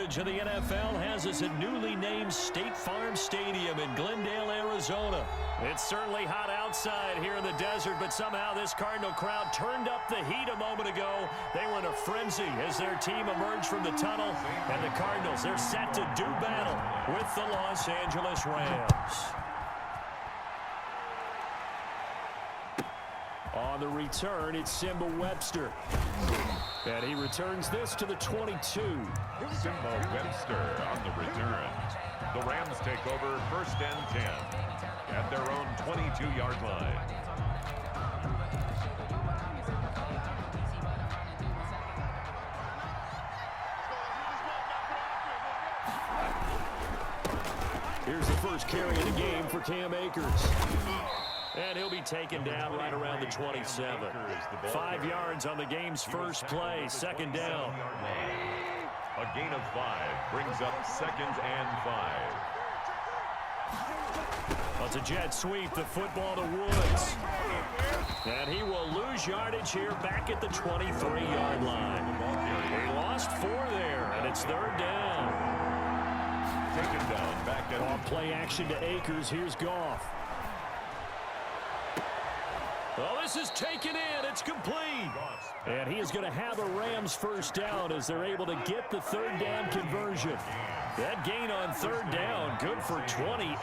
coverage of the NFL has us at newly named State Farm Stadium in Glendale, Arizona. It's certainly hot outside here in the desert, but somehow this Cardinal crowd turned up the heat a moment ago. They were in a frenzy as their team emerged from the tunnel, and the Cardinals, they're set to do battle with the Los Angeles Rams. On the return, it's Simba Webster. And he returns this to the 22. Simba Webster on the return. The Rams take over 1st and 10 at their own 22-yard line. Here's the first carry of the game for Cam Akers. And he'll be taken down right around the 27. 5 yards on the game's first play, 2nd down. A gain of 5 brings up 2nd and 5. Well, it's a jet sweep, the football to Woods. And he will lose yardage here back at the 23-yard line. He lost 4 there, and it's 3rd down. Taken down back at on play action to Akers. Here's Goff. Well, this is taken in. It's complete. And he is going to have a Rams first down as they're able to get the 3rd down conversion. That gain on 3rd down, good for 28.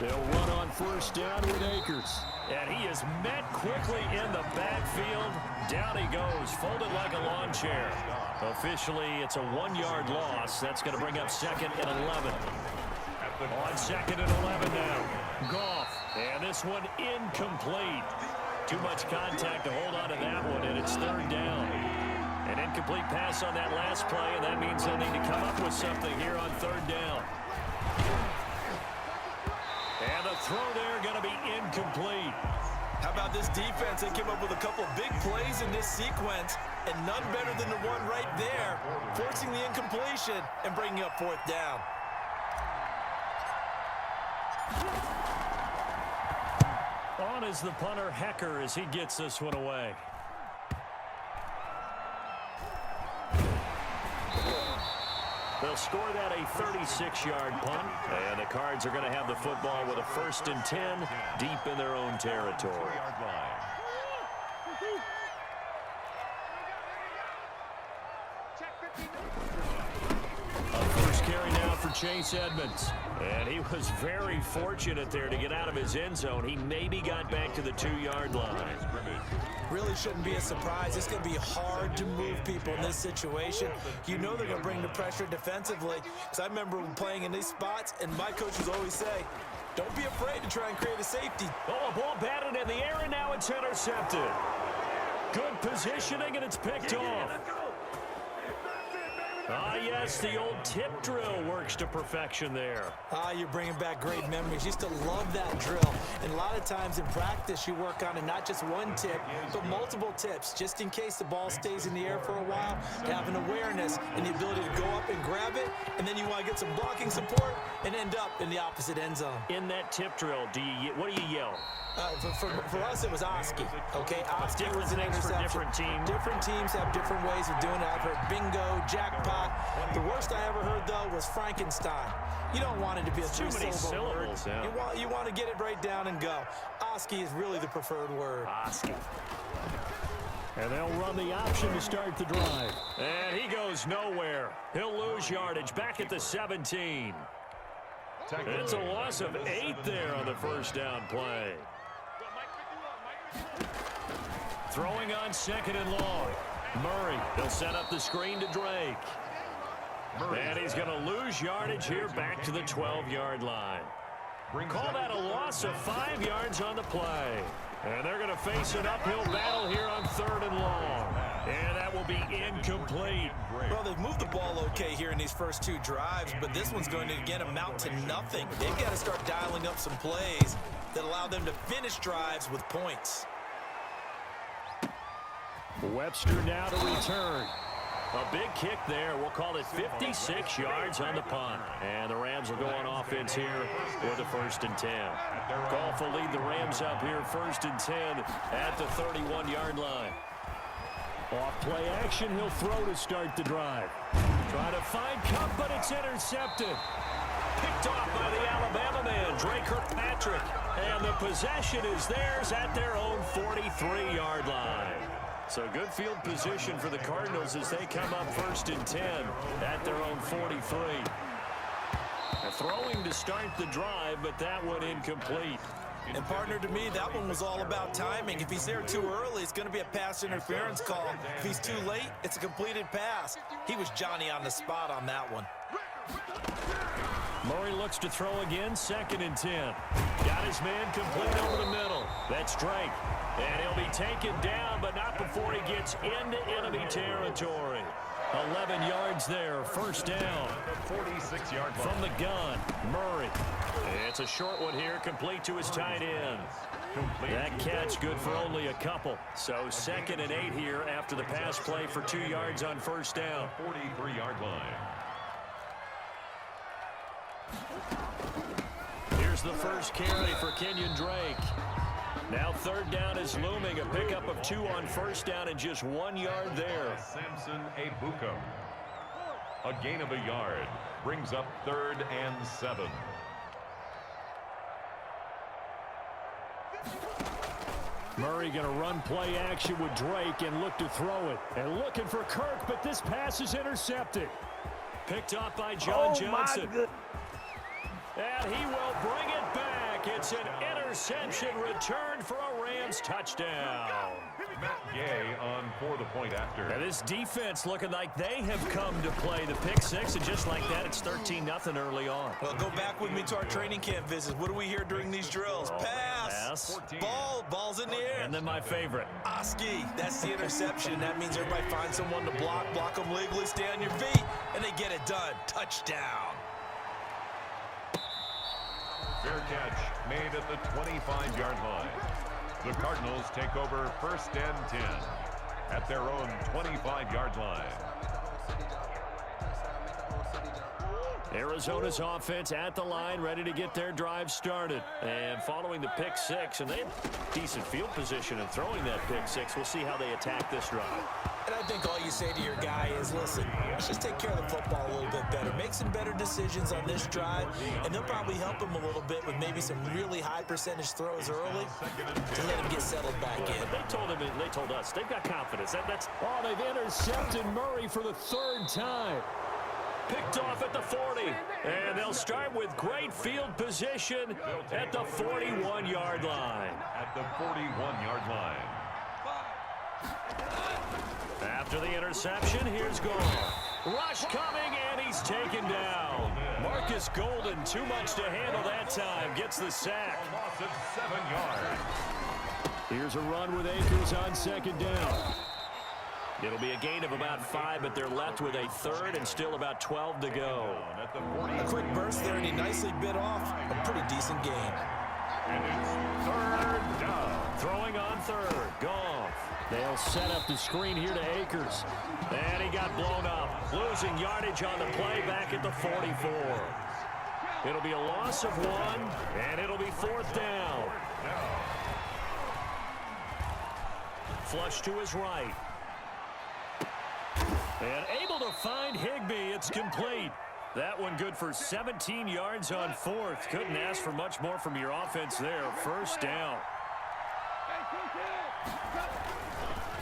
They'll run on 1st down with Akers. And he is met quickly in the backfield. Down he goes, folded like a lawn chair. Officially, it's a 1-yard loss. That's going to bring up 2nd and 11. On 2nd and 11 now. Goff. And this one incomplete. Too much contact to hold on to that one, and it's 3rd down. An incomplete pass on that last play, and that means they'll need to come up with something here on 3rd down. And the throw there going to be incomplete. How about this defense? They came up with a couple of big plays in this sequence, and none better than the one right there, forcing the incompletion and bringing up 4th down. On is the punter, Hecker, as he gets this one away. They'll score that a 36-yard punt, and the Cards are going to have the football with a 1st and 10 deep in their own territory. A first carry now for Chase Edmonds. And he was very fortunate there to get out of his end zone. He maybe got back to the 2-yard line. Really shouldn't be a surprise. It's going to be hard to move people in this situation. You know they're going to bring the pressure defensively. Because I remember playing in these spots, and my coaches always say, don't be afraid to try and create a safety. Oh, a ball batted in the air, and now it's intercepted. Good positioning, and it's picked off. Ah, yes, the old tip drill works to perfection there. Ah, you're bringing back great memories. Used to love that drill. And a lot of times in practice, you work on it not just one tip, but multiple tips, just in case the ball stays in the air for a while. To have an awareness and the ability to go up and grab it, and then you want to get some blocking support and end up in the opposite end zone. In that tip drill, what do you yell? For us, it was Oski. Okay, Oski was an things interception. For different teams. Different teams have different ways of doing it. I've heard bingo, jackpot. The worst I ever heard, though, was Frankenstein. You don't want it to be a three-syllable word. Yeah. You want to get it right down and go. Oski is really the preferred word. Oski. And they'll run the option to start the drive. And he goes nowhere. He'll lose yardage back at the 17. It's a loss of 8 there on the 1st down play. Throwing on 2nd and long. Murray, they'll set up the screen to Drake. And he's going to lose yardage here back to the 12-yard line. Call that a loss of 5 yards on the play. And they're going to face an uphill battle here on 3rd and long. And that will be incomplete. Well, they've moved the ball okay here in these first 2 drives, but this one's going to, again, amount to nothing. They've got to start dialing up some plays that allow them to finish drives with points. Webster now to return. A big kick there. We'll call it 56 yards on the punt. And the Rams will go on offense here with a 1st and 10. Goff will lead the Rams up here 1st and 10 at the 31-yard line. Off play action, he'll throw to start the drive. Trying to find Cup, but it's intercepted. Picked off by the Alabama man, Drake Kirkpatrick. And the possession is theirs at their own 43-yard line. So good field position for the Cardinals as they come up 1st and 10 at their own 43. They're throwing to start the drive, but that one incomplete. And partner, to me, that one was all about timing. If he's there too early, it's going to be a pass interference call. If he's too late, it's a completed pass. He was Johnny on the spot on that one. Murray looks to throw again, 2nd and 10. Got his man complete over the middle. That's Drake. And he'll be taken down, but not before he gets into enemy territory. 11 yards there, 1st down. 46-yard line. From the gun, Murray. It's a short one here, complete to his tight end. That catch good for only a couple. So 2nd and 8 here after the pass play for 2 yards on 1st down. 43-yard line. Here's the first carry for Kenyon Drake. Now 3rd down is looming. A pickup of 2 on 1st down and just 1 yard there. Samson Ebuka. A gain of a yard. Brings up 3rd and 7. Murray going to run play action with Drake and look to throw it. And looking for Kirk, but this pass is intercepted. Picked off by John Johnson. And he will bring it back. It's an interception return for a Rams touchdown. Matt Gay on for the point after. Now this defense looking like they have come to play the pick six, and just like that, it's 13-0 early on. Well, go back with me to our training camp visits. What do we hear during these drills? Pass. Ball's in the air. And then my favorite. Oski, that's the interception. That means everybody finds someone to block them legally, stay on your feet, and they get it done. Touchdown. Fair catch made at the 25-yard line. The Cardinals take over 1st and 10 at their own 25-yard line. Arizona's offense at the line, ready to get their drive started. And following the pick six, and they have decent field position and throwing that pick six. We'll see how they attack this drive. And I think all you say to your guy is, listen, let's just take care of the football a little bit better. Make some better decisions on this drive, and they'll probably help him a little bit with maybe some really high percentage throws early to let him get settled back in. They told us they've got confidence. They've intercepted Murray for the 3rd time. Picked off at the 40, and they'll start with great field position at the 41-yard line. At the 41-yard line. After the interception, here's Goff. Rush coming, and he's taken down. Marcus Golden, too much to handle that time, gets the sack. A loss of 7 yards. Here's a run with Akers on 2nd down. It'll be a gain of about 5, but they're left with a 3rd and still about 12 to go. A quick burst there, and he nicely bit off a pretty decent gain. And it's 3rd down. Throwing on 3rd. Goff. They'll set up the screen here to Akers. And he got blown up. Losing yardage on the play back at the 44. It'll be a loss of 1, and it'll be 4th down. Flush to his right. And able to find Higbee. It's complete. That one good for 17 yards on 4th. Couldn't ask for much more from your offense there. 1st down.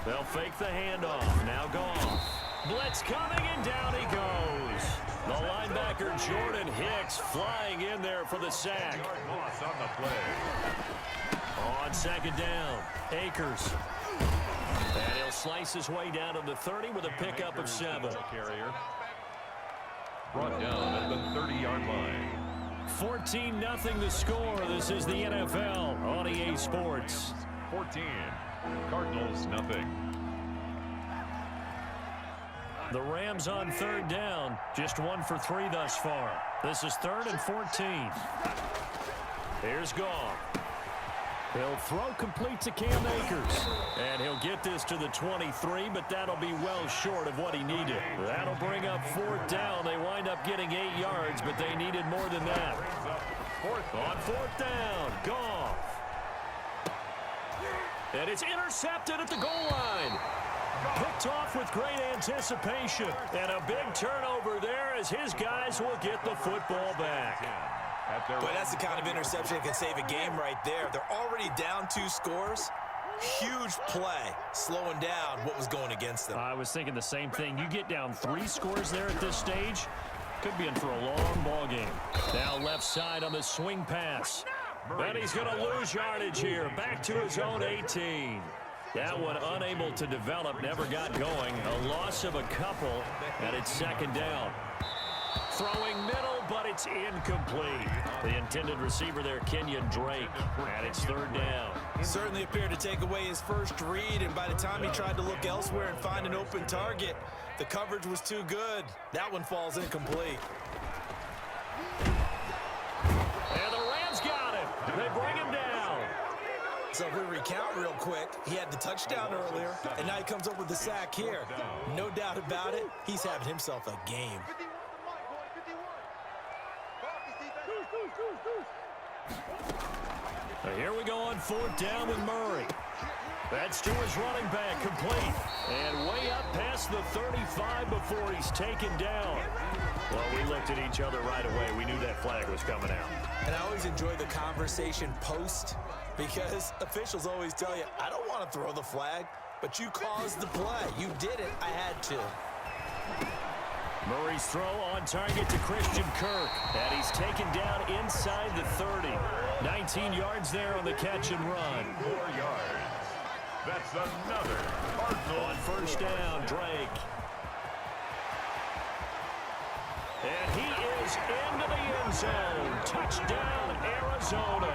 They'll fake the handoff. Now Goff. Blitz coming, and down he goes. The linebacker Jordan Hicks flying in there for the sack. Yard loss on the play. On 2nd down, Akers. And he'll slice his way down to the 30 with a pickup of 7. Carrier. Brought down at the 30-yard line. 14-0 the score. This is the NFL on EA Sports. 14. Cardinals nothing. The Rams on 3rd down. Just 1 for 3 thus far. This is 3rd and 14. Here's Goff. He'll throw complete to Cam Akers. And he'll get this to the 23, but that'll be well short of what he needed. That'll bring up 4th down. They wind up getting 8 yards, but they needed more than that. On 4th down, Goff. And it's intercepted at the goal line. Picked Kicked off with great anticipation. And a big turnover there as his guys will get the football back. But that's the kind of interception that can save a game right there. They're already down 2 scores. Huge play, slowing down what was going against them. I was thinking the same thing. You get down 3 scores there at this stage, could be in for a long ball game. Now left side on the swing pass. And he's going to lose yardage here. Back to his own 18. That one unable to develop, never got going. A loss of a couple, and it's second down. Throwing middle, but it's incomplete. The intended receiver there, Kenyon Drake, and it's third down. Certainly appeared to take away his first read, and by the time he tried to look elsewhere and find an open target, the coverage was too good. That one falls incomplete. And the Rams got him. They bring him down. So if we recount real quick, he had the touchdown earlier, and now he comes up with the sack here. No doubt about it, he's having himself a game. Here we go on fourth down with Murray. That's to his running back, complete. And way up past the 35 before he's taken down. Well, we looked at each other right away. We knew that flag was coming out. And I always enjoy the conversation post because officials always tell you, I don't want to throw the flag, but you caused the play. You did it. I had to. Murray's throw on target to Christian Kirk. And he's taken down inside the 30. 19 yards there on the catch and run. 4 yards. That's another Cardinal. On first down, Drake. And he is into the end zone. Touchdown, Arizona.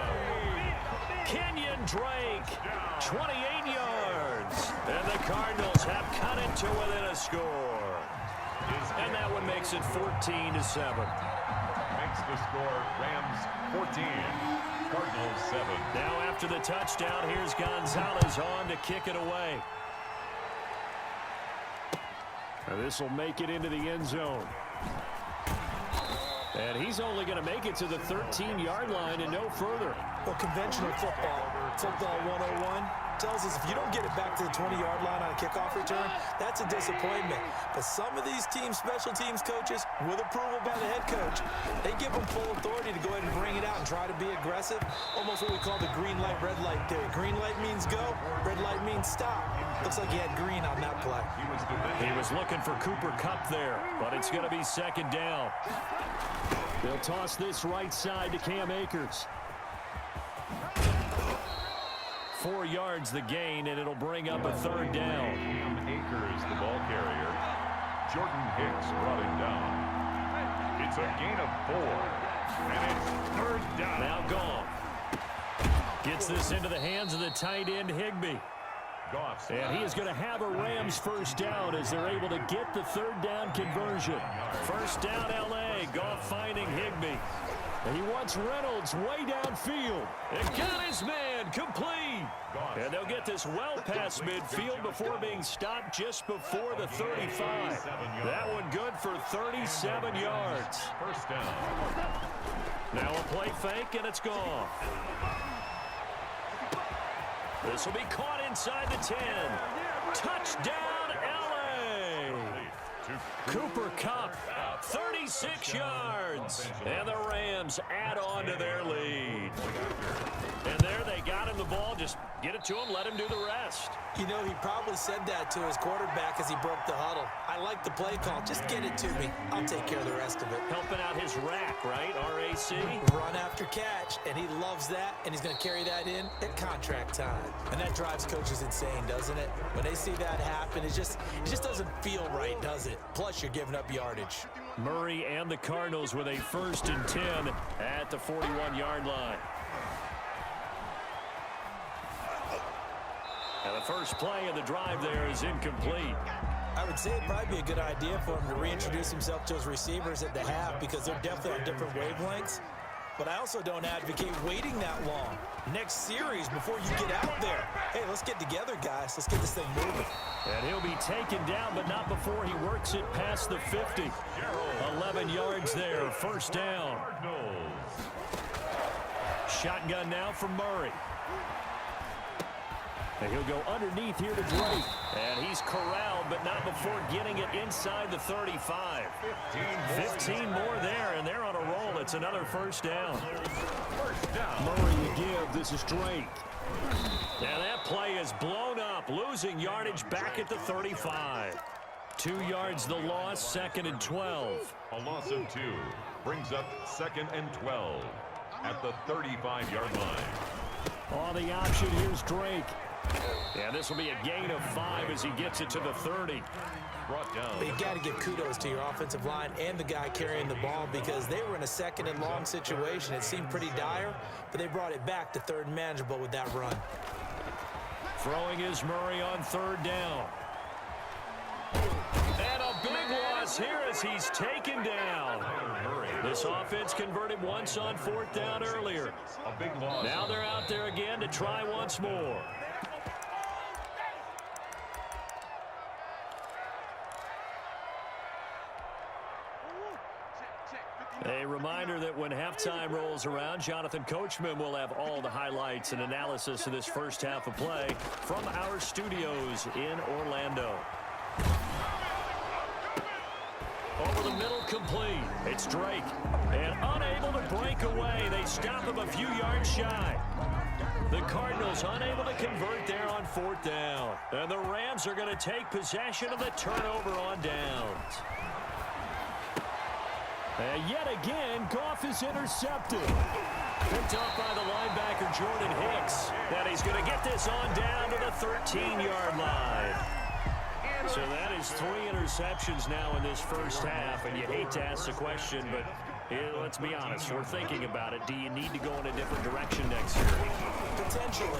Kenyon Drake, 28 yards. And the Cardinals have cut it to within a score. And that one makes it 14-7. Makes the score Rams 14, Cardinals 7. Now after the touchdown, here's Gonzalez on to kick it away. This will make it into the end zone. And he's only going to make it to the 13-yard line and no further. Well, conventional football 101, tells us if you don't get it back to the 20-yard line on a kickoff return, that's a disappointment. But some of these team special teams coaches, with approval by the head coach, they give them full authority to go ahead and bring it out and try to be aggressive. Almost what we call the green light, red light theory. Green light means go, red light means stop. Looks like he had green on that play. He was looking for Cooper Kupp there, but it's going to be second down. They'll toss this right side to Cam Akers. 4 yards the gain, and it'll bring up a third down. Cam Akers, the ball carrier. Jordan Hicks brought him down. It's a gain of 4, and it's third down. Now gone. Gets this into the hands of the tight end, Higbee. And he is going to have a Rams first down as they're able to get the third down conversion. First down, L.A. Goff finding Higbee. And he wants Reynolds way downfield. And got his man complete. And they'll get this well past midfield before being stopped just before the 35. That one good for 37 yards. First down. Now a play fake, and it's gone. This will be caught inside the 10. Touchdown, L.A. Cooper Kupp, 36 yards. And the Rams add on to their lead. And there they got him the ball. Just get it to him, let him do the rest. You know, he probably said that to his quarterback as he broke the huddle. I like the play call. Just get it to me. I'll take care of the rest of it. Helping out his rack, right? R-A-C? Run after catch, and he loves that, and he's going to carry that in at contract time. And that drives coaches insane, doesn't it? When they see that happen, it just doesn't feel right, does it? Plus, you're giving up yardage. Murray and the Cardinals with a 1st and 10 at the 41-yard line. And the first play of the drive there is incomplete. I would say it'd probably be a good idea for him to reintroduce himself to his receivers at the half because they're definitely on different wavelengths. But I also don't advocate waiting that long. Next series before you get out there. Hey, let's get together, guys. Let's get this thing moving. And he'll be taken down, but not before he works it past the 50. 11 yards there, first down. Shotgun now from Murray. And he'll go underneath here to Drake. And he's corralled, but not before getting it inside the 35. 15 more there, and they're on a roll. It's another first down. Murray again. This is Drake. And that play is blown up, losing yardage back at the 35. 2 yards the loss, 2nd and 12. A loss of 2 brings up 2nd and 12 at the 35-yard line. On the option, here's Drake. And this will be a gain of 5 as he gets it to the 30. Brought down. But you got to give kudos to your offensive line and the guy carrying the ball because they were in a 2nd and long situation. It seemed pretty dire, but they brought it back to 3rd and manageable with that run. Throwing is Murray on 3rd down. And a big loss here as he's taken down. This offense converted once on 4th down earlier. A big loss. Now they're out there again to try once more. A reminder that when halftime rolls around, Jonathan Coachman will have all the highlights and analysis of this first half of play from our studios in Orlando. Over the middle, complete. It's Drake. And unable to break away. They stop him a few yards shy. The Cardinals unable to convert there on 4th down. And the Rams are going to take possession of the turnover on downs. And yet again, Goff is intercepted. Picked off by the linebacker, Jordan Hicks. And he's going to get this on down to the 13-yard line. So that is 3 interceptions now in this first half. And you hate to ask the question, but let's be honest. We're thinking about it. Do you need to go in a different direction next year? Potentially.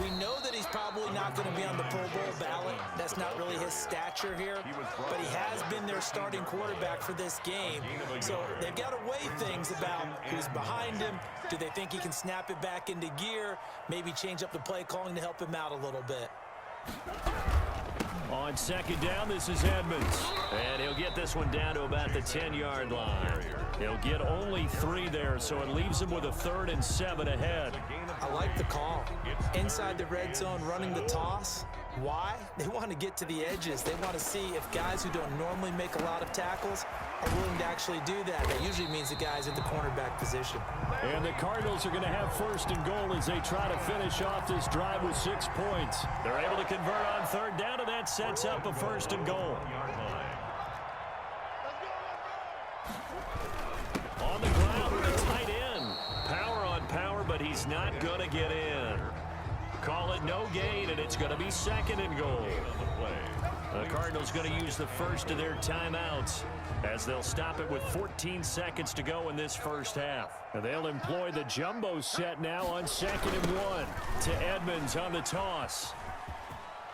We know that he's probably not going to be on the Pro Bowl ballot. That's not really his stature here. But he has been their starting quarterback for this game. So they've got to weigh things about who's behind him. Do they think he can snap it back into gear? Maybe change up the play calling to help him out a little bit. On 2nd down, this is Edmonds. And he'll get this one down to about the 10-yard line. He'll get only 3 there, so it leaves him with a 3rd and 7 ahead. I like the call. Inside the red zone, running the toss. Why? They want to get to the edges. They want to see if guys who don't normally make a lot of tackles are willing to actually do that. That usually means the guy's in the cornerback position. And the Cardinals are going to have 1st and goal as they try to finish off this drive with 6 points. They're able to convert on 3rd down, and that sets up a 1st and goal. On the ground with a tight end. Power on power, but he's not going to get in. Call it no gain, and it's going to be 2nd and goal. The Cardinals going to use the first of their timeouts as they'll stop it with 14 seconds to go in this first half. And they'll employ the jumbo set now on 2nd and 1 to Edmonds on the toss.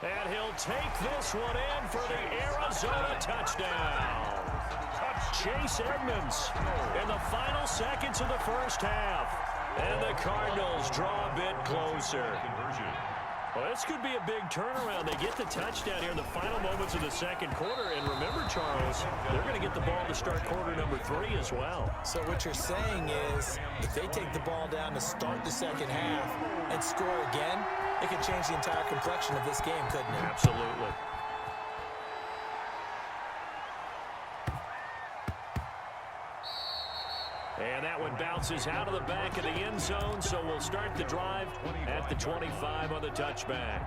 And he'll take this one in for the Arizona touchdown. Chase Edmonds in the final seconds of the first half. And the Cardinals draw a bit closer. Well, this could be a big turnaround. They get the touchdown here in the final moments of the 2nd quarter. And remember, Charles, they're going to get the ball to start quarter number 3 as well. So what you're saying is if they take the ball down to start the 2nd half and score again, it could change the entire complexion of this game, couldn't it? Absolutely. And that one bounces out of the back of the end zone, so we'll start the drive at the 25 on the touchback.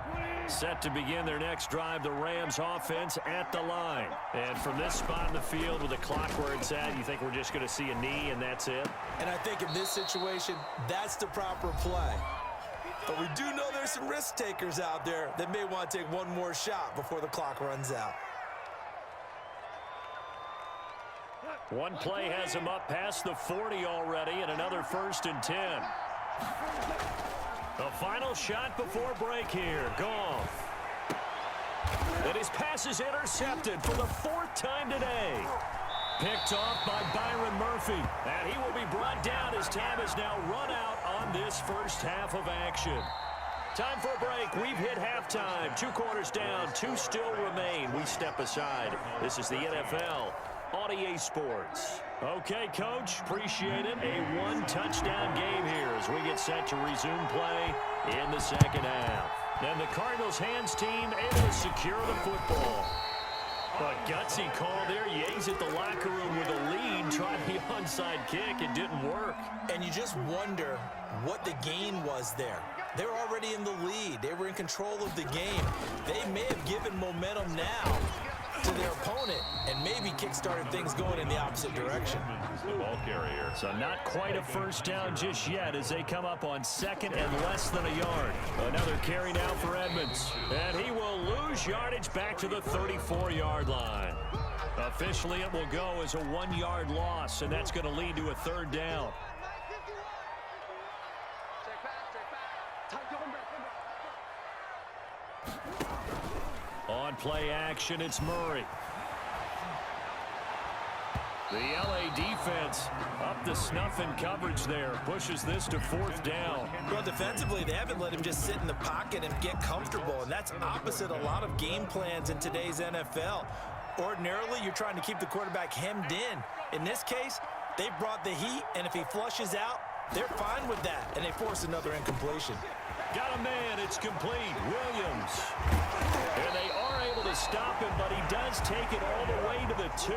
Set to begin their next drive, the Rams offense at the line. And from this spot in the field with the clock where it's at, you think we're just going to see a knee and that's it? And I think in this situation, that's the proper play. But we do know there's some risk takers out there that may want to take one more shot before the clock runs out. One play has him up past the 40 already, and another 1st and 10. The final shot before break here. Goff. And his pass is intercepted for the 4th time today. Picked off by Byron Murphy. And he will be brought down as time is now run out on this first half of action. Time for a break. We've hit halftime. 2 quarters down. 2 still remain. We step aside. This is the NFL on EA Sports. Okay, Coach. Appreciate it. A 1-touchdown game here as we get set to resume play in the 2nd half. And the Cardinals hands team able to secure the football. A gutsy call there. Yates at the locker room with a lead. Tried the onside kick. It didn't work. And you just wonder what the gain was there. They were already in the lead. They were in control of the game. They may have given momentum now to their opponent and maybe kick-started things going in the opposite direction. The ball carrier. So not quite a first down just yet as they come up on second and less than a yard. Another carry now for Edmonds. And he will lose yardage back to the 34-yard line. Officially, it will go as a 1-yard loss, and that's going to lead to a third down. On play action, it's Murray. The LA defense up to snuff in coverage there. Pushes this to fourth down. Well, defensively, they haven't let him just sit in the pocket and get comfortable, and that's opposite a lot of game plans in today's NFL. Ordinarily, you're trying to keep the quarterback hemmed in. In this case, they brought the heat, and if he flushes out, they're fine with that, and they force another incompletion. Got a man, it's complete. Williams. And they are able to stop him, but he does take it all the way to the 2.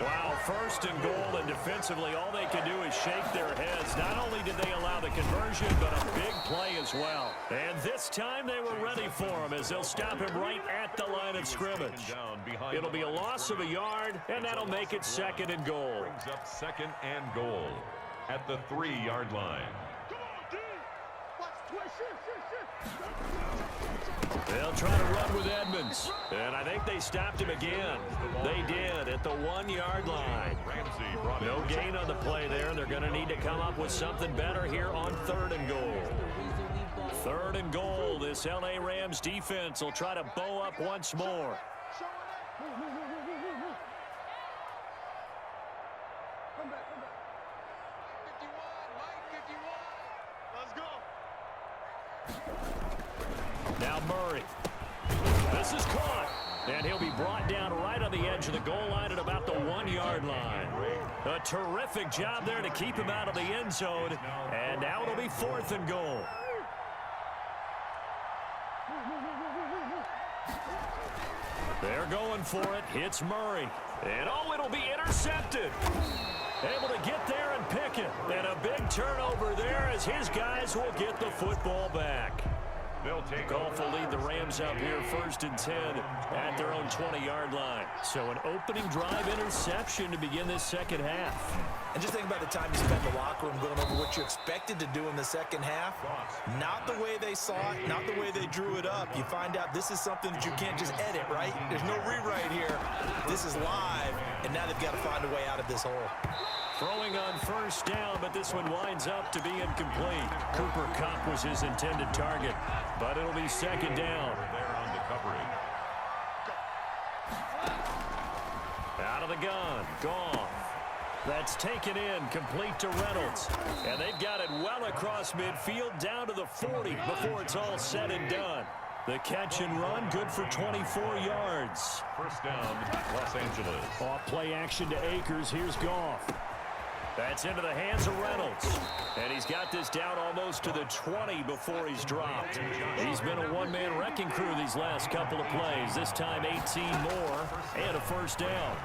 Wow, first and goal, and defensively, all they can do is shake their heads. Not only did they allow the conversion, but a big play as well. And this time they were ready for him as they'll stop him right at the line of scrimmage. It'll be a loss of a yard, and that'll make it second and goal. Brings up second and goal at the 3-yard line. They'll try to run with Edmonds. And I think they stopped him again. They did at the 1-yard line. No gain on the play there. They're going to need to come up with something better here on third and goal. Third and goal. This LA Rams defense will try to bow up once more. Now Murray. This is caught. And he'll be brought down right on the edge of the goal line at about the 1-yard line. A terrific job there to keep him out of the end zone. And now it'll be fourth and goal. They're going for it. It's Murray. And oh, it'll be intercepted. Able to get there and pick it. And a big turnover there as his guys will get the football back. They'll take Goff will lead the Rams out here first and 10 at their own 20-yard line. So an opening drive interception to begin this second half. And just think about the time you spent in the locker room going over what you expected to do in the second half. Not the way they saw it, not the way they drew it up. You find out this is something that you can't just edit, right? There's no rewrite here. This is live, and now they've got to find a way out of this hole. Throwing on first down, but this one winds up to be incomplete. Cooper Kupp was his intended target, but it'll be second down. there on the coverage. Out of the gun, Goff. That's taken in, complete to Reynolds. And they've got it well across midfield, down to the 40 before it's all said and done. The catch and run, good for 24 yards. First down, Los Angeles. Off play action to Akers. Here's Goff. That's into the hands of Reynolds. And he's got this down almost to the 20 before he's dropped. He's been a one-man wrecking crew these last couple of plays. This time 18 more and a first down.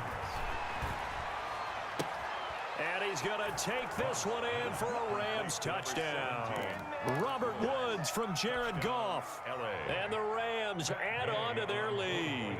And he's going to take this one in for a Rams touchdown. Robert Woods from Jared Goff. And the Rams add on to their lead.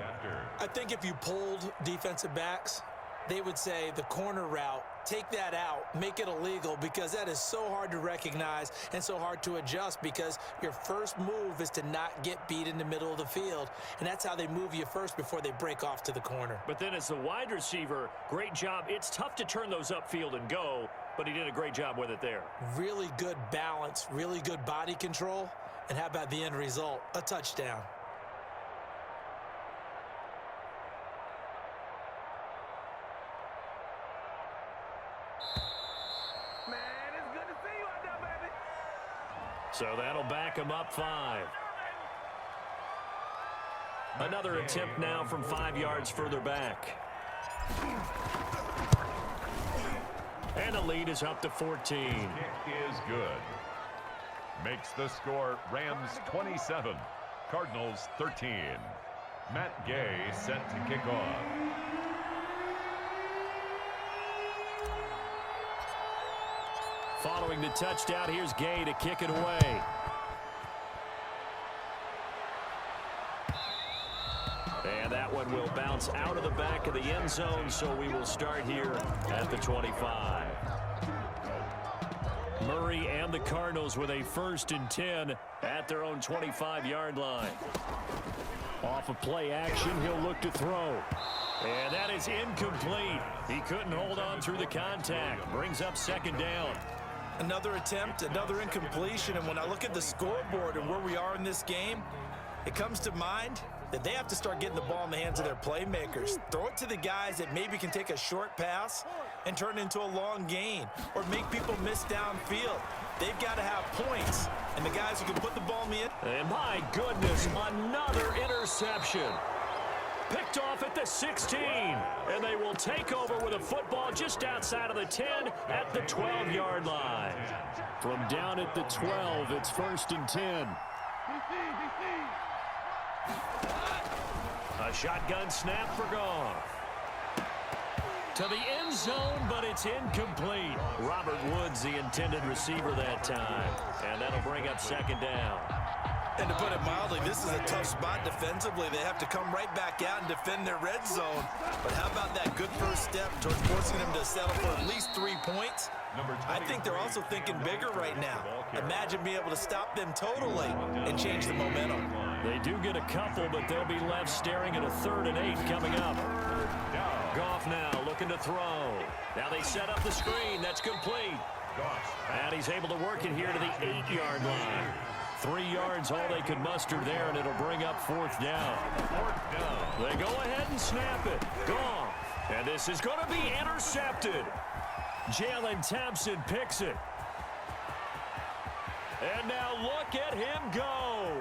I think if you polled defensive backs, they would say the corner route, take that out, make it illegal, because that is so hard to recognize and so hard to adjust, because your first move is to not get beat in the middle of the field, and that's how they move you first before they break off to the corner. But then as the wide receiver, great job. It's tough to turn those upfield and go, but he did a great job with it there. Really good balance, really good body control, and how about the end result? A touchdown. So that'll back him up 5. Another attempt now from 5 yards further back. And the lead is up to 14. Kick is good. Makes the score Rams 27, Cardinals 13. Matt Gay set to kick off. Following the touchdown, here's Gay to kick it away. And that one will bounce out of the back of the end zone, so we will start here at the 25. Murray and the Cardinals with a 1st and 10 at their own 25-yard line. Off of play action, he'll look to throw. And that is incomplete. He couldn't hold on through the contact. Brings up 2nd down. Another attempt, another incompletion, and when I look at the scoreboard and where we are in this game, it comes to mind that they have to start getting the ball in the hands of their playmakers. Throw it to the guys that maybe can take a short pass and turn it into a long gain or make people miss downfield. They've got to have points, and the guys who can put the ball in the end. And my goodness, another interception. Picked off at the 16, and they will take over with a football just outside of the 10 at the 12-yard line. From down at the 12, it's 1st and 10. A shotgun snap for Goff. To the end zone, but it's incomplete. Robert Woods, the intended receiver that time. And that'll bring up 2nd down. And to put it mildly, this is a tough spot defensively. They have to come right back out and defend their red zone. But how about that good first step towards forcing them to settle for at least 3 points? I think they're also thinking bigger right now. Imagine being able to stop them totally and change the momentum. They do get a couple, but they'll be left staring at a 3rd and 8 coming up. Goff now looking to throw. Now they set up the screen. That's complete. And he's able to work it here to the 8-yard line. 3 yards, all they could muster there, and it'll bring up 4th down. They go ahead and snap it. Goff. And this is going to be intercepted. Jalen Thompson picks it. And now look at him go.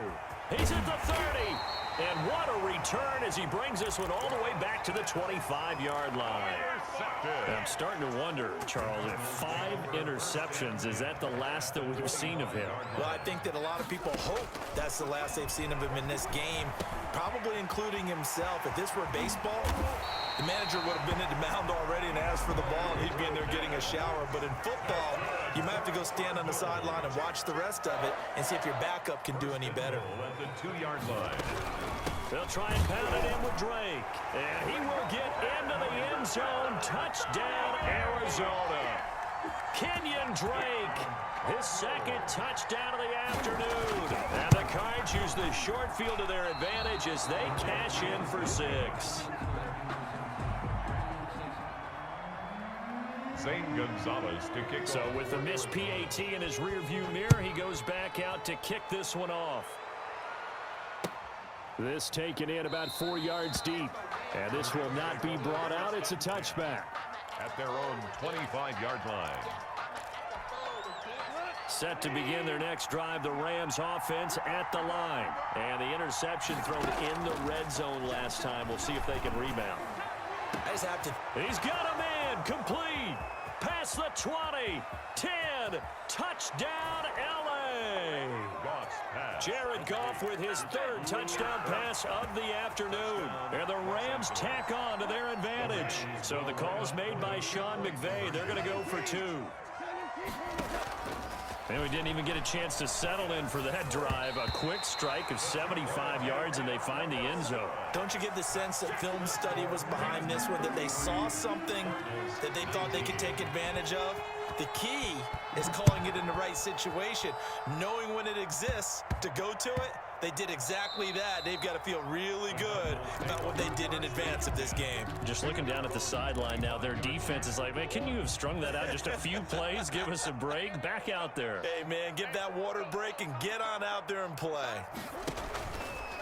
He's at the 30. And what a return as he brings this one all the way back to the 25-yard line. I'm starting to wonder, Charles, if 5 interceptions, is that the last that we've seen of him? Well, I think that a lot of people hope that's the last they've seen of him in this game, probably including himself. If this were baseball, the manager would have been at the mound already and asked for the ball, and he'd be in there getting a shower. But in football, you might have to go stand on the sideline and watch the rest of it and see if your backup can do any better. At the 2-yard line. They'll try and pound it in with Drake. And he will get into the end zone. Touchdown, Arizona. Kenyon Drake, his 2nd touchdown of the afternoon. And the Cards use the short field to their advantage as they cash in for 6. Zane Gonzalez to kick So off. with the missed PAT in his rearview mirror, he goes back out to kick this one off. This taken in about 4 yards deep. And this will not be brought out. It's a touchback. At their own 25-yard line. Set to begin their next drive, the Rams offense at the line. And the interception thrown in the red zone last time. We'll see if they can rebound. I just have to. He's got a man complete. Past the 20, 10, touchdown LA. Jared Goff with his 3rd touchdown pass of the afternoon. And the Rams tack on to their advantage. So the call's made by Sean McVay. They're going to go for 2. And we didn't even get a chance to settle in for that drive. A quick strike of 75 yards, and they find the end zone. Don't you get the sense that film study was behind this one, that they saw something that they thought they could take advantage of? The key is calling it in the right situation, knowing when it exists to go to it. They did exactly that. They've got to feel really good about what they did in advance of this game. Just looking down at the sideline now, their defense is like, man, can you have strung that out just a few plays? Give us a break. Back out there. Hey, man, give that water break and get on out there and play.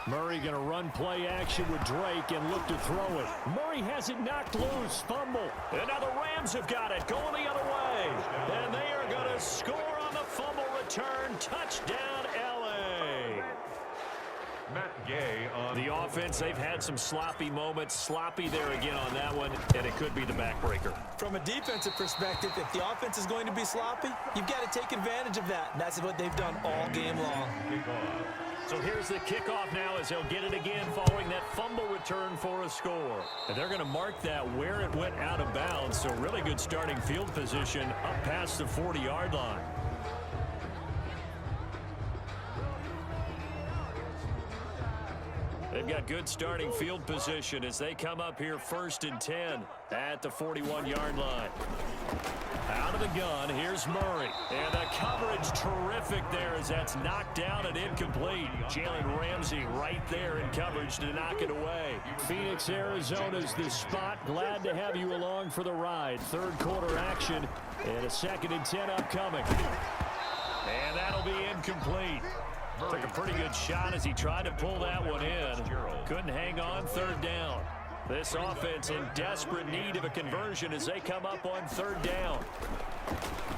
Murray going to run play action with Drake and look to throw it. Murray has it knocked loose. Fumble. And now the Rams have got it going the other way. And they are going to score on the fumble return. Touchdown, LA. Matt Gay on the offense. They've had some sloppy moments. Sloppy there again on that one, and it could be the backbreaker. From a defensive perspective, if the offense is going to be sloppy, you've got to take advantage of that. And that's what they've done all game long. So here's the kickoff now as they'll get it again following that fumble return for a score. And they're going to mark that where it went out of bounds. So really good starting field position up past the 40-yard line. They've got good starting field position as they come up here 1st and 10 at the 41-yard line. Out of the gun, here's Murray. And the coverage terrific there as that's knocked down and incomplete. Jalen Ramsey right there in coverage to knock it away. Phoenix, Arizona's the spot. Glad to have you along for the ride. Third quarter action and a 2nd and 10 upcoming. And that'll be incomplete. Took a pretty good shot as he tried to pull that one in. Couldn't hang on. 3rd down. This offense in desperate need of a conversion as they come up on 3rd down.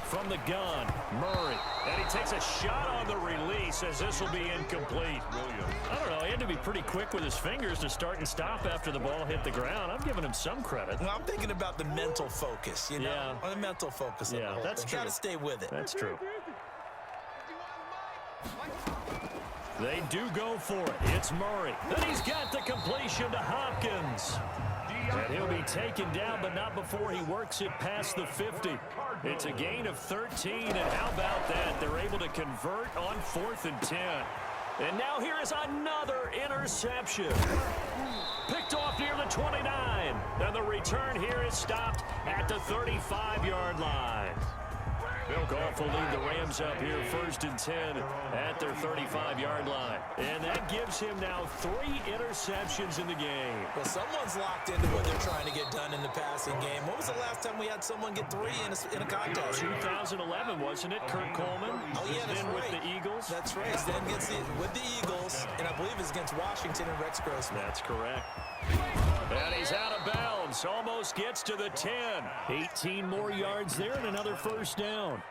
From the gun, Murray. And he takes a shot on the release as this will be incomplete. I don't know. He had to be pretty quick with his fingers to start and stop after the ball hit the ground. I'm giving him some credit. Well, I'm thinking about the mental focus, you know? The mental focus. Yeah, that's true. Got to stay with it. That's true. They do go for it. It's Murray. And he's got the completion to Hopkins. And he'll be taken down, but not before he works it past the 50. It's a gain of 13, and how about that? They're able to convert on 4th and 10. And now here is another interception. Picked off near the 29. And the return here is stopped at the 35-yard line. Goff will lead the Rams up here 1st and 10 at their 35-yard line. And that gives him now 3 interceptions in the game. Well, someone's locked into what they're trying to get done in the passing game. When was the last time we had someone get 3 in a contest? 2011, wasn't it? Kurt Coleman. Oh, yeah, that's right. With the Eagles. That's right. Then gets it with the Eagles, and I believe it's against Washington and Rex Grossman. That's correct. And he's out of bounds. Almost gets to the 10. 18 more yards there and another 1st down.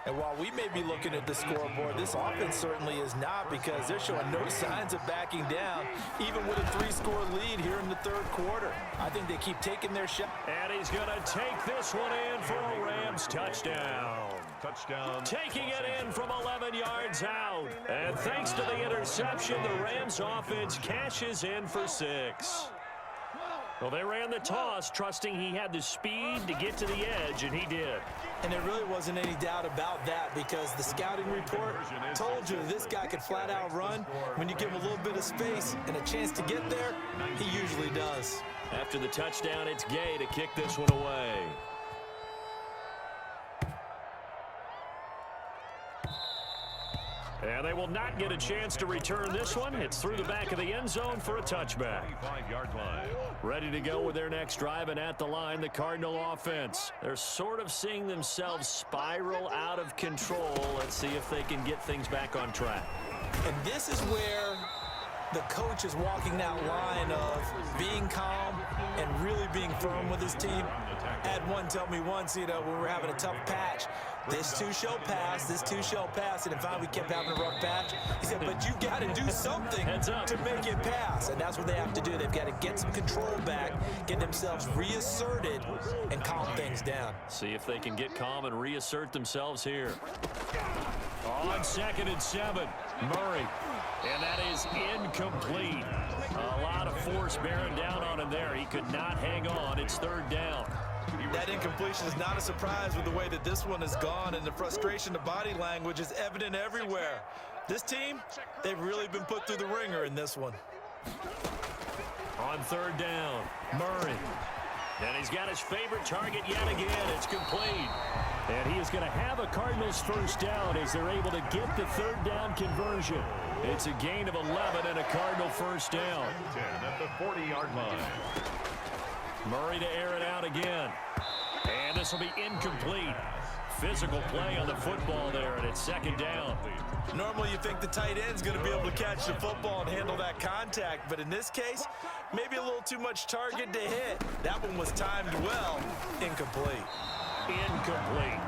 And while we may be looking at the scoreboard, this offense certainly is not, because they're showing no signs of backing down, even with a 3-score lead here in the 3rd quarter. I think they keep taking their shot. And he's going to take this one in for a Rams touchdown. touchdown. Taking it in from 11 yards out. And thanks to the interception, the Rams offense cashes in for 6. Well, they ran the toss, trusting he had the speed to get to the edge, and he did. And there really wasn't any doubt about that, because the scouting report told you this guy could flat out run. When you give him a little bit of space and a chance to get there, he usually does. After the touchdown, it's Gay to kick this one away. And they will not get a chance to return this one. It's through the back of the end zone for a touchback. 25-yard line. Ready to go with their next drive, and at the line, the Cardinal offense. They're sort of seeing themselves spiral out of control. Let's see if they can get things back on track. And this is where the coach is walking that line of being calm and really being firm with his team. I had one tell me once, when we were having a tough patch, this too shall pass, this too shall pass. And in fact, we kept having a rough patch. He said, but you got to do something to make it pass. And that's what they have to do. They've got to get some control back, get themselves reasserted, and calm things down. See if they can get calm and reassert themselves here. On 2nd and 7, Murray. And that is incomplete. A lot of force bearing down on him there. He could not hang on. It's 3rd down. That incompletion is not a surprise with the way that this one has gone, and the frustration, the body language is evident everywhere. This team, they've really been put through the ringer in this one. On 3rd down, Murray. And he's got his favorite target yet again. It's complete. And he is going to have a Cardinals 1st down as they're able to get the 3rd down conversion. It's a gain of 11 and a Cardinal 1st down. 10 at the 40-yard line. Murray to air it out again. And this will be incomplete. Physical play on the football there, and it's 2nd down. Normally you think the tight end's going to be able to catch the football and handle that contact, but in this case, maybe a little too much target to hit. That one was timed well. Incomplete. Incomplete.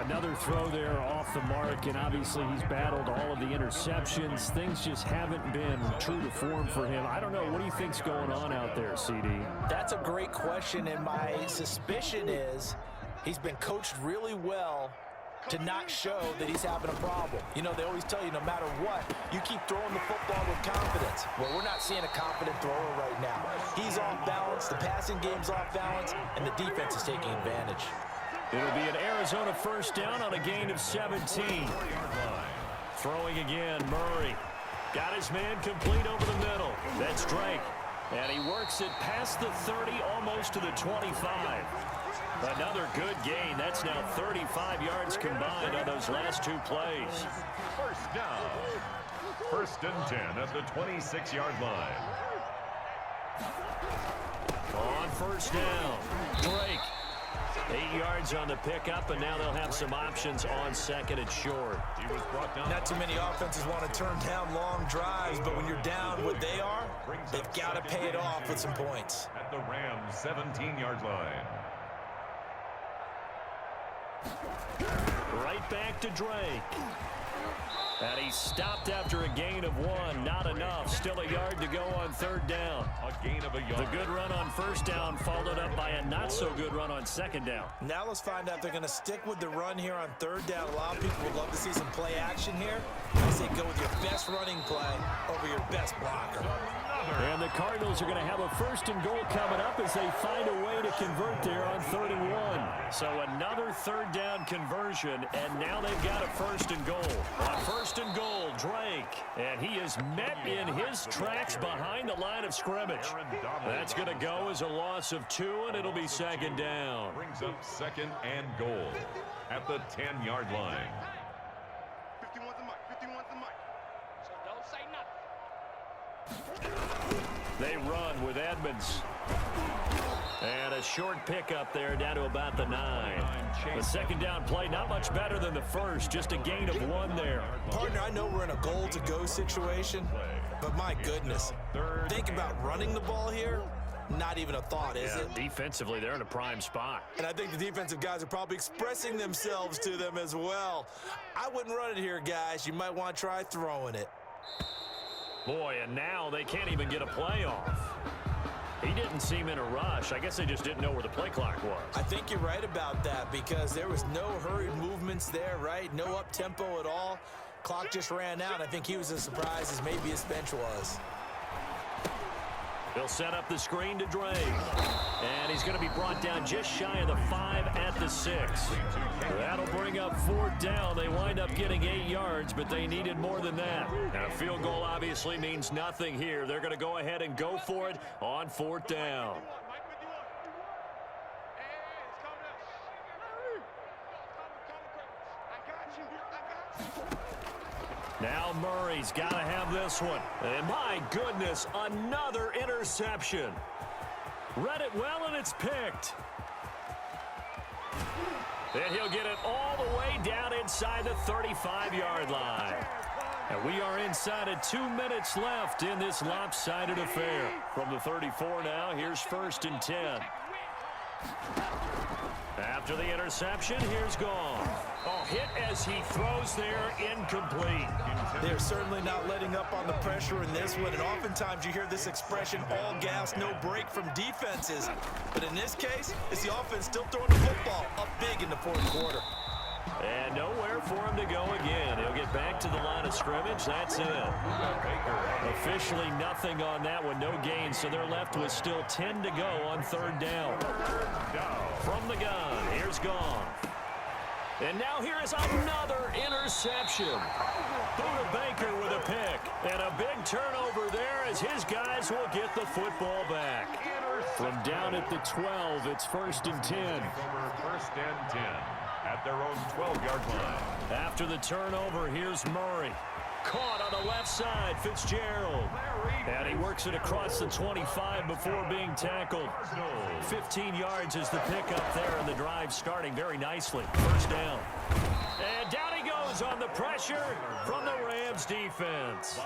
Another throw there off the mark, and obviously he's battled all of the interceptions. Things just haven't been true to form for him. I don't know. What do you think's going on out there, CD? That's a great question, and my suspicion is he's been coached really well to not show that he's having a problem. You know, they always tell you no matter what, you keep throwing the football with confidence. Well, we're not seeing a confident thrower right now. He's off balance, the passing game's off balance, and the defense is taking advantage. It'll be an Arizona first down on a gain of 17. Throwing again, Murray. Got his man complete over the middle. That's Drake. And he works it past the 30, almost to the 25. Another good gain. That's now 35 yards combined on those last two plays. First down. First and 10 at the 26-yard line. On first down, Drake. 8 yards on the pickup, and now they'll have some options on second and short. He was brought down. Not too many offenses want to turn down long drives, but when you're down what they are, they've got to pay it off with some points. At the Rams' 17-yard line. Right back to Drake. And he stopped after a gain of 1. Not enough. Still a yard to go on third down. A gain of a yard. The good run on first down followed up by a not-so-good run on second down. Now let's find out if they're going to stick with the run here on third down. A lot of people would love to see some play action here. I say go with your best running play over your best blocker. And the Cardinals are going to have a first and goal coming up as they find a way to convert there on 3rd and 1. So another third down conversion, and now they've got a first and goal. On first and goal, Drake. And he is met in his tracks behind the line of scrimmage. That's going to go as a loss of 2, and it'll be second down. Brings up second and goal at the 10-yard line. 51's the mic. 51's the mic. So don't say nothing. They run with Edmonds. And a short pickup there down to about the 9. The second down play, not much better than the first, just a gain of 1 there. Partner, I know we're in a goal-to-go situation, but my goodness, think about running the ball here. Not even a thought, is it? Defensively, they're in a prime spot. And I think the defensive guys are probably expressing themselves to them as well. I wouldn't run it here, guys. You might want to try throwing it. Boy, and now they can't even get a play off. He didn't seem in a rush. I guess they just didn't know where the play clock was. I think you're right about that because there was no hurried movements there, right? No up-tempo at all. Clock just ran out. I think he was as surprised as maybe his bench was. He'll set up the screen to Drake. And he's going to be brought down just shy of the 5 at the 6. That'll bring up 4th down. They wind up getting 8 yards, but they needed more than that. Now, a field goal obviously means nothing here. They're going to go ahead and go for it on 4th down. Now Murray's got to have this one. And my goodness, another interception. Read it well, and it's picked. And he'll get it all the way down inside the 35-yard line. And we are inside of 2 minutes left in this lopsided affair. From the 34 now, here's 1st and 10. After the interception, here's Gone. Oh, hit as he throws there, incomplete. They're certainly not letting up on the pressure in this one, and oftentimes you hear this expression, all gas, no break from defenses. But in this case, it's the offense still throwing the football up big in the 4th quarter. And nowhere for him to go again. He'll get back to the line of scrimmage. That's it. Officially nothing on that one, no gain, so they're left with still 10 to go on 3rd down. From the gun, here's Gone. And now here is another interception. Buda Baker with a pick. And a big turnover there as his guys will get the football back. From down at the 12, it's 1st and 10. First and 10 at their own 12-yard line. After the turnover, here's Murray. Caught on the left side, Fitzgerald. And he works it across the 25 before being tackled. 15 yards is the pickup there, and the drive starting very nicely. 1st down. And down he goes on the pressure from the Rams defense.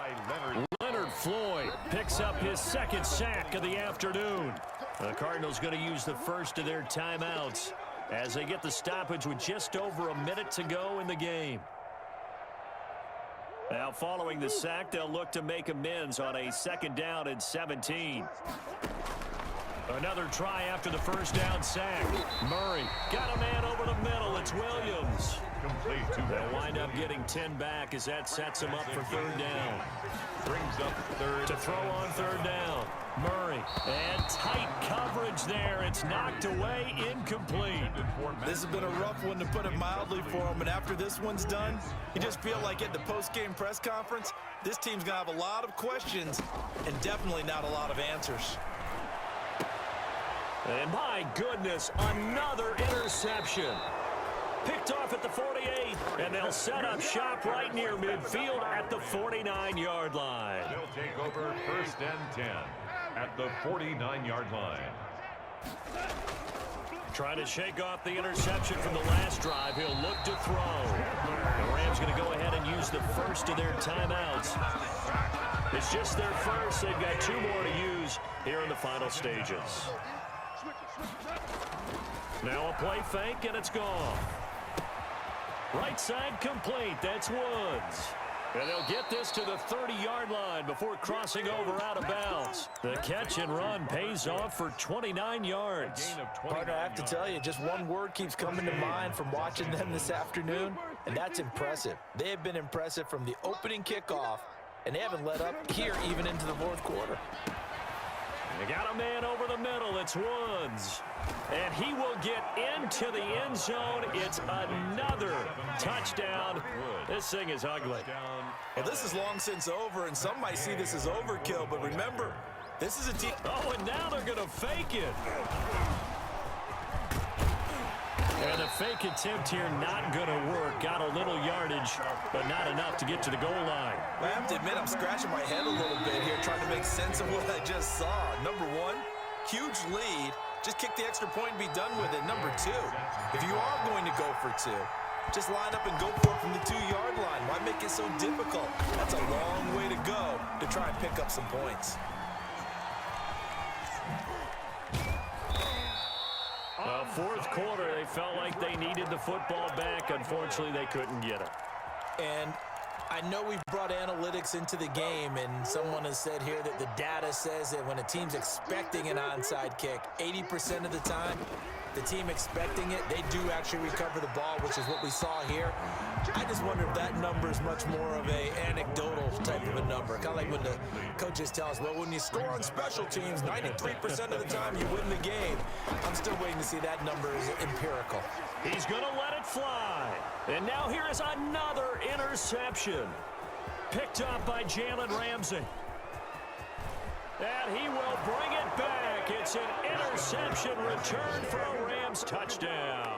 Leonard Floyd picks up his 2nd sack of the afternoon. The Cardinals going to use the first of their timeouts. as they get the stoppage with just over a minute to go in the game. Now following the sack, they'll look to make amends on a 2nd down and 17. Another try after the first down sack. Murray got a man over the middle. It's Williams. Complete to They'll wind up getting 10 back as that sets him up for 3rd down. Brings up 3rd. To throw on 3rd down. Murray. And tight coverage there. It's knocked away, incomplete. This has been a rough one, to put it mildly, for him. And after this one's done, you just feel like at the post-game press conference, this team's going to have a lot of questions and definitely not a lot of answers. And my goodness, another interception. Picked off at the 48, and they'll set up shop right near midfield at the 49-yard line. They'll take over 1st and 10 at the 49-yard line. Trying to shake off the interception from the last drive. He'll look to throw. The Rams going to go ahead and use the first of their timeouts. It's just their first. They've got 2 more to use here in the final stages. Now a play fake, and it's gone. Right side complete. That's Woods. And they'll get this to the 30-yard line before crossing over out of bounds. The catch and run pays off for 29 yards. Partner, I have to tell you, just one word keeps coming to mind from watching them this afternoon, and that's impressive. They have been impressive from the opening kickoff, and they haven't let up here even into the 4th quarter. They got a man over the middle. It's Woods. And he will get into the end zone. It's another touchdown. This thing is ugly. Well, this is long since over, and some might see this as overkill, but remember, this is a team. Oh, and now they're going to fake it. And the fake attempt here not going to work. Got a little yardage, but not enough to get to the goal line. I have to admit, I'm scratching my head a little bit here trying to make sense of what I just saw. Number 1, huge lead. Just kick the extra point and be done with it. Number 2, if you are going to go for 2, just line up and go for it from the 2-yard line. Why make it so difficult? That's a long way to go to try and pick up some points. 4th quarter, they felt like they needed the football back. Unfortunately, they couldn't get it. And I know we've brought analytics into the game, and someone has said here that the data says that when a team's expecting an onside kick, 80% of the time, the team expecting it, they do actually recover the ball, which is what we saw here. I just wonder if that number is much more of a anecdotal type of a number. Kind of like when the coaches tell us, well, when you score on special teams, 93% of the time you win the game. I'm still waiting to see that number is empirical. He's going to let it fly. And now here is another interception. Picked up by Jalen Ramsey. And he will bring it back. It's an interception return for a Rams touchdown.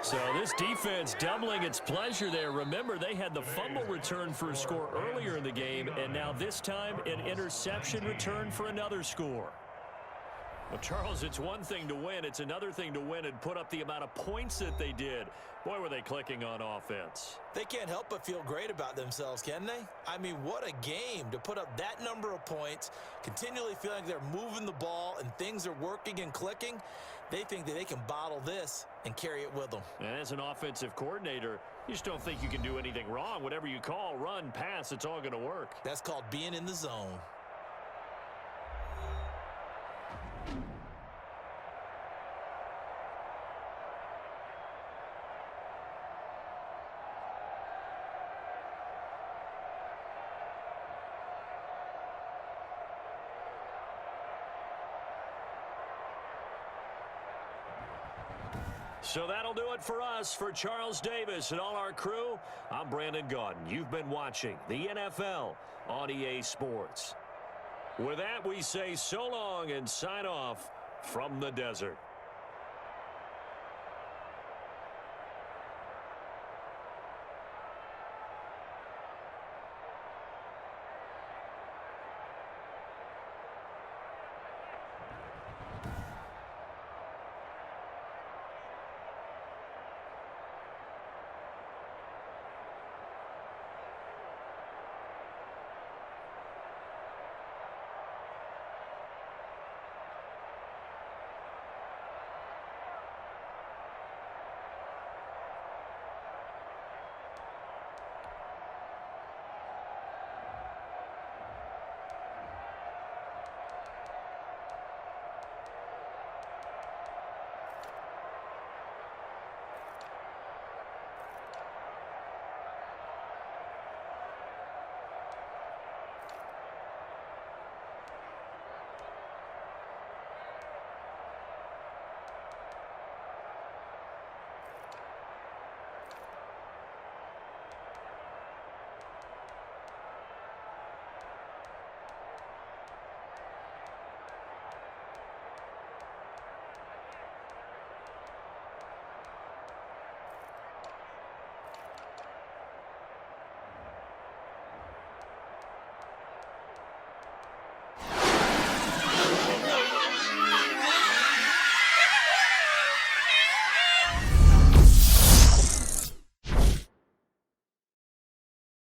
So this defense doubling its pleasure there. Remember, they had the fumble return for a score earlier in the game, and now this time an interception return for another score. Well, Charles, it's one thing to win. It's another thing to win and put up the amount of points that they did. Boy, were they clicking on offense. They can't help but feel great about themselves, can they? I mean, what a game to put up that number of points, continually feeling like they're moving the ball and things are working and clicking. They think that they can bottle this and carry it with them. And as an offensive coordinator, you just don't think you can do anything wrong. Whatever you call, run, pass, it's all going to work. That's called being in the zone. So that'll do it for us. For Charles Davis and all our crew, I'm Brandon Gaudin. You've been watching the NFL on EA Sports. With that, we say so long and sign off from the desert.